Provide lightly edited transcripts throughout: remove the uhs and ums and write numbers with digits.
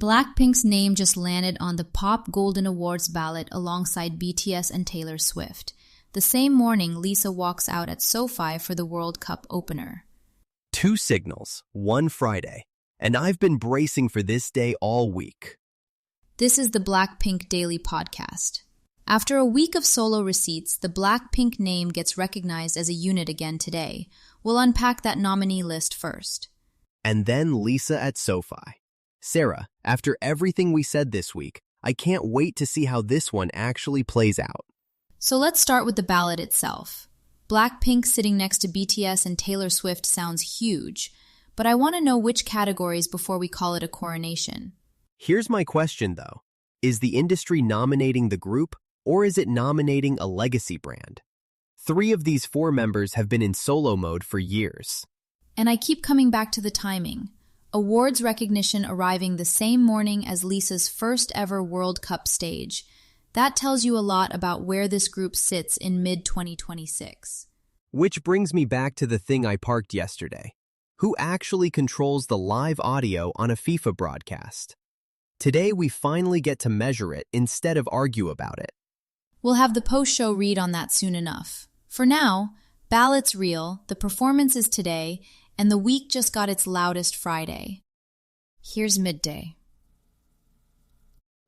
Blackpink's name just landed on the Pop Golden Awards ballot alongside BTS and Taylor Swift. The same morning, Lisa walks out at SoFi for the World Cup opener. 2 signals, 1 Friday, and I've been bracing for this day all week. This is the Blackpink Daily Podcast. After a week of solo receipts, the Blackpink name gets recognized as a unit again today. We'll unpack that nominee list first. And then Lisa at SoFi. Sarah, after everything we said this week, I can't wait to see how this one actually plays out. So let's start with the ballot itself. Blackpink sitting next to BTS and Taylor Swift sounds huge, but I want to know which categories before we call it a coronation. Here's my question, though. Is the industry nominating the group, or is it nominating a legacy brand? 3 of these 4 members have been in solo mode for years. And I keep coming back to the timing. Awards recognition arriving the same morning as Lisa's first ever World Cup stage. That tells you a lot about where this group sits in mid-2026. Which brings me back to the thing I parked yesterday. Who actually controls the live audio on a FIFA broadcast? Today we finally get to measure it instead of argue about it. We'll have the post-show read on that soon enough. For now, Ballot's real, the performance is today, and the week just got its loudest Friday. Here's midday.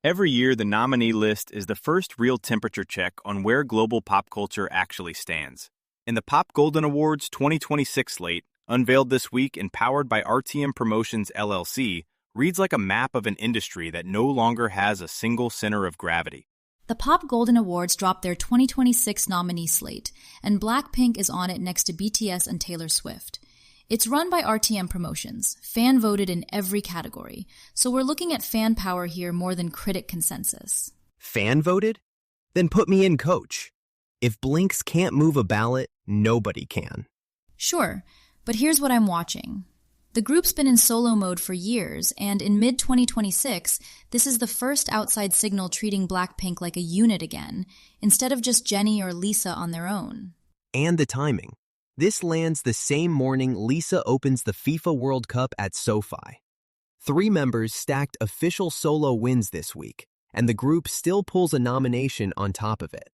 Every year, the nominee list is the first real temperature check on where global pop culture actually stands. And the Pop Golden Awards 2026 slate, unveiled this week and powered by RTM Promotions LLC, reads like a map of an industry that no longer has a single center of gravity. The Pop Golden Awards dropped their 2026 nominee slate, and Blackpink is on it next to BTS and Taylor Swift. It's run by RTM Promotions, fan-voted in every category, so we're looking at fan power here more than critic consensus. Fan-voted? Then put me in, coach. If Blinks can't move a ballot, nobody can. Sure, but here's what I'm watching. The group's been in solo mode for years, and in mid-2026, this is the first outside signal treating Blackpink like a unit again, instead of just Jennie or Lisa on their own. And the timing. This lands the same morning Lisa opens the FIFA World Cup at SoFi. 3 members stacked official solo wins this week, and the group still pulls a nomination on top of it.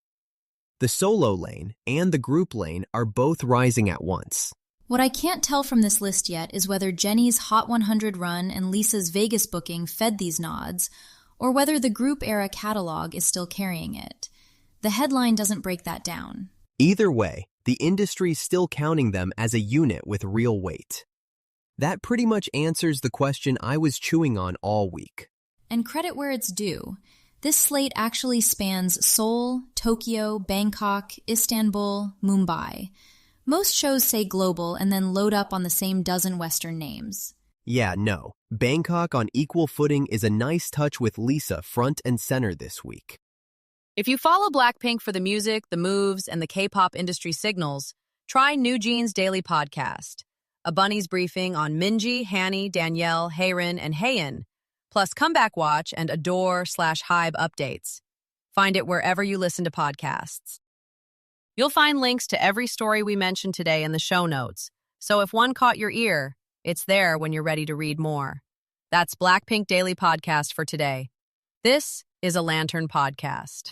The solo lane and the group lane are both rising at once. What I can't tell from this list yet is whether Jennie's Hot 100 run and Lisa's Vegas booking fed these nods, or whether the group-era catalog is still carrying it. The headline doesn't break that down. Either way, the industry's still counting them as a unit with real weight. That pretty much answers the question I was chewing on all week. And credit where it's due. This slate actually spans Seoul, Tokyo, Bangkok, Istanbul, Mumbai. Most shows say global and then load up on the same dozen Western names. Yeah, no. Bangkok on equal footing is a nice touch with Lisa front and center this week. If you follow Blackpink for the music, the moves, and the K-pop industry signals, try New Jeans Daily Podcast, a bunnies briefing on Minji, Hanni, Danielle, Haerin, and Haein, plus Comeback Watch and Adore/Hybe updates. Find it wherever you listen to podcasts. You'll find links to every story we mentioned today in the show notes, so if one caught your ear, it's there when you're ready to read more. That's Blackpink Daily Podcast for today. This is a Lantern Podcast.